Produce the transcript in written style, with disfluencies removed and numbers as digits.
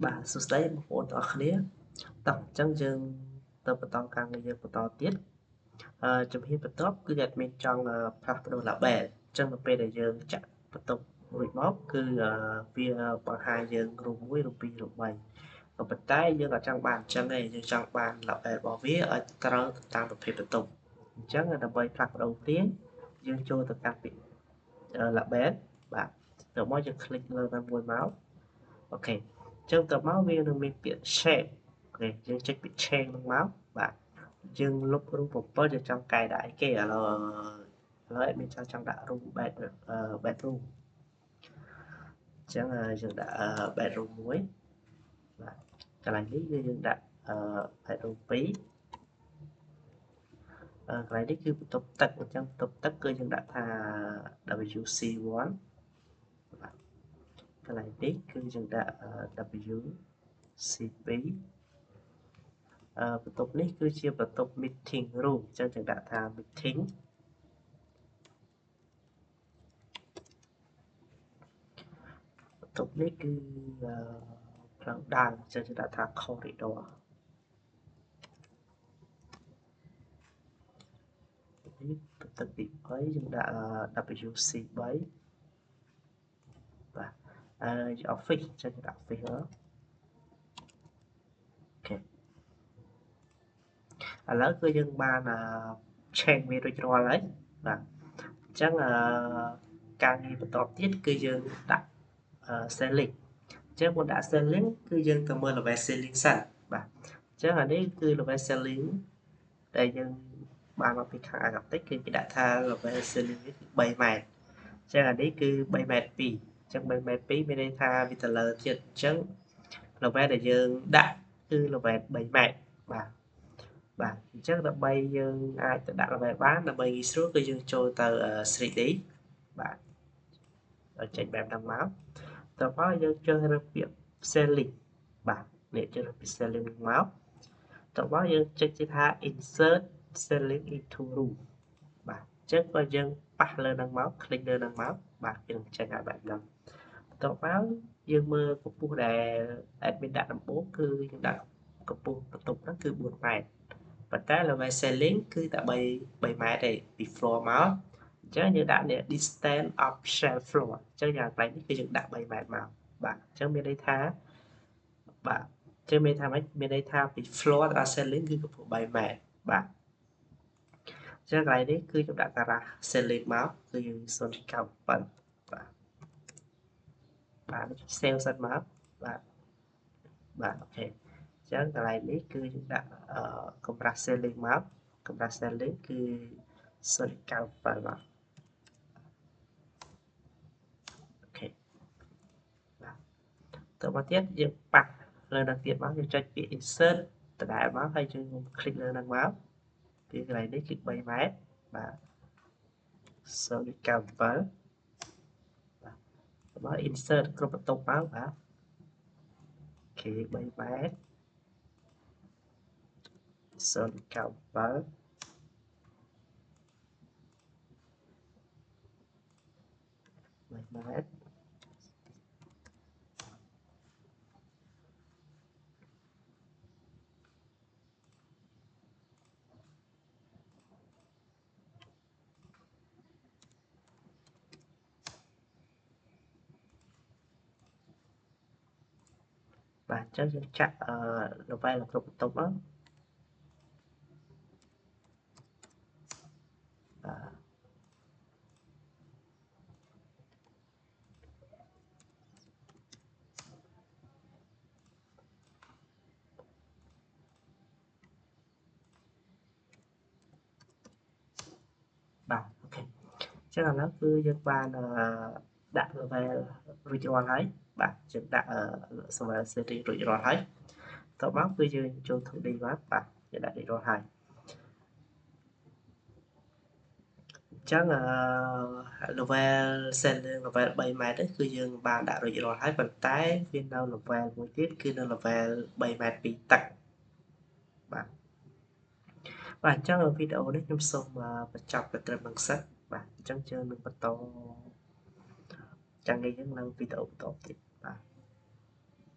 បាទសួស្តីបងប្អូនទាំងអស់គ្នាតោះអញ្ចឹងយើងទៅបន្តការងារយើងបន្តទៀតជំហានបន្ទាប់គឺ admin ចង់ផ្លាស់ប្ដូរ label អញ្ចឹងនៅពេលដែលយើងចាក់បន្ទប់រួចមកគឺវាបង្ហាញយើង room 1 room 2 room 3ក៏ប៉ុន្តែយើងអត់ចង់បានអញ្ចឹងទេយើងចង់បាន label របស់វាឲ្យត្រូវទៅតាមប្រភេទបន្ទប់អញ្ចឹងដើម្បីផ្លាស់ប្ដូរទៀតយើងចូលទៅកាន់ពាក្យ label បាទទៅមកយើង click លើណាមួយមកអូខេអញ្ចឹងទៅមកវានឹងមានពាក្យ shape អូខេយើងចុចពាក្យ change ហ្នឹងមកបាទយើងលុបរូប7យើងចង់កែដាក់អីគេឥឡូវមានចង់ដាក់រូប bedroom អញ្ចឹងយើងដាក់ bedroom 1បាទកន្លែងនេះគឺយើងដាក់bedroom 2កន្លែងនេះគឺបន្ទប់ទឹកអញ្ចឹងបន្ទប់ទឹកគឺយើងដាក់ថា WC1 បាទកន្លែងនេះគឺយើងដាក់ WC2 បន្ទប់នេះគឺជាបន្ទប់ meeting room អញ្ចឹងយើងដាក់ថា meeting បន្ទប់នេះគឺផ្លូវដើរអញ្ចឹងយើងដាក់ថា corridor នេះបន្ទប់ទី3យើងដាក់ WC3 បាទoffice អញ្ចឹងយើងដាក់ office អូខេឥឡូវគឺយើងបានchange វារួចរាល់ហើយបាទអញ្ចឹងការងារបន្តទៀតគឺយើងដាក់ ceiling អញ្ចឹងមុនដាក់ ceiling គឺយើងទៅមើល level ceiling សិនបាទអញ្ចឹងអានេះគឺ level ceiling ដែលយើងបានមកពីខាង Architect គឺគេដាក់ថា level ceiling នេះគឺ3ម៉ែត្រអញ្ចឹងអានេះគឺ3ម៉ែត្រ2អញ្ចឹង3ម៉ែត្រ2មានន័យថាវាទៅលើទៀតអញ្ចឹង level ដែលយើងដាក់គឺ level 3ម៉ែត្របាទអញ្ចឹងដើម្បីយើងអាចទៅដាក់ level បានដើម្បីងាយស្រួលគឺយើងចូលទៅ 3D បាទឲ្យចេញបែបហ្នឹងមកតោះមកយើងចុចរើសពាក្យ ceiling បាទនេះចុចរើសពាក្យ ceiling មកតោះមកយើងចុចថា insert ceiling into room បាទអញ្ចឹងបើយើងប៉ះលើហ្នឹងមក click លើហ្នឹងមកបាទវានឹងចេញឲ្យបែបហ្នឹងបន្ទាប់មកយើងមើលកម្ពស់ដែល admin ដាក់ដំបូងគឺយើងដាក់កម្ពស់បន្ទប់ហ្នឹងគឺ4ម៉ែត្រប៉ុន្តែ level ceiling គឺតែ3ម៉ែត្រទេពី floor មកអញ្ចឹងយើងដាក់នេះ distance of shelf floor អញ្ចឹងយ៉ាងកន្លែងនេះគឺយើងដាក់3ម៉ែត្រមកបាទអញ្ចឹងមានន័យថាបាទអញ្ចឹងមានន័យថាម៉េចមានន័យថាពី floor ដល់ ceiling គឺកម្ពស់3ម៉ែត្របាទអញ្ចឹងកន្លែងនេះគឺខ្ញុំដាក់តារា ceiling មកគឺ0.97បាទsave សិនមកបាទអូខេអញ្ចឹងកន្លែងនេះគឺយើងដាក់កម្រាស់ ceiling មកកម្រាស់ ceiling គឺ0.97មកអូខេបាទទៅមកទៀតយើងប៉ះលើនឹងទៀតមកយើងចុចពាក្យ insert ដដែលមកហើយយើង click លើនឹងមកគឺកន្លែងនេះគឺ3ម៉ែត្របាទ0.97បាទមក insert គ្រប់បន្ទប់មកបាទអូខេ3ម៉ែត្រ0.97ម៉ែត្របាទអញ្ចឹងយើងចាក់level គ្រប់បន្ទប់មកបាទបាទអូខេអញ្ចឹងឥឡូវគឺយើងបានដាក់ level រួចរាល់ហើយបាទយើងដាក់ level setting រួចរាល់ហើយតទៅមកគឺយើងចូល 2D មកបាទយើងដាក់រួចរាល់ហើយអញ្ចឹងlevel ceiling level 3ម៉ែត្រគឺយើងបានដាក់រួចរាល់ហើយប៉ុន្តែវានៅ level មួយទៀតគឺនៅ level 3ម៉ែត្រពីទឹកបាទអញ្ចឹងវីដេអូនេះខ្ញុំសូមបញ្ចប់ទៅត្រឹមហ្នឹងសិនបាទអញ្ចឹងយើងនឹងបន្តចាំងយើងនៅវីដេអូបន្តទៀត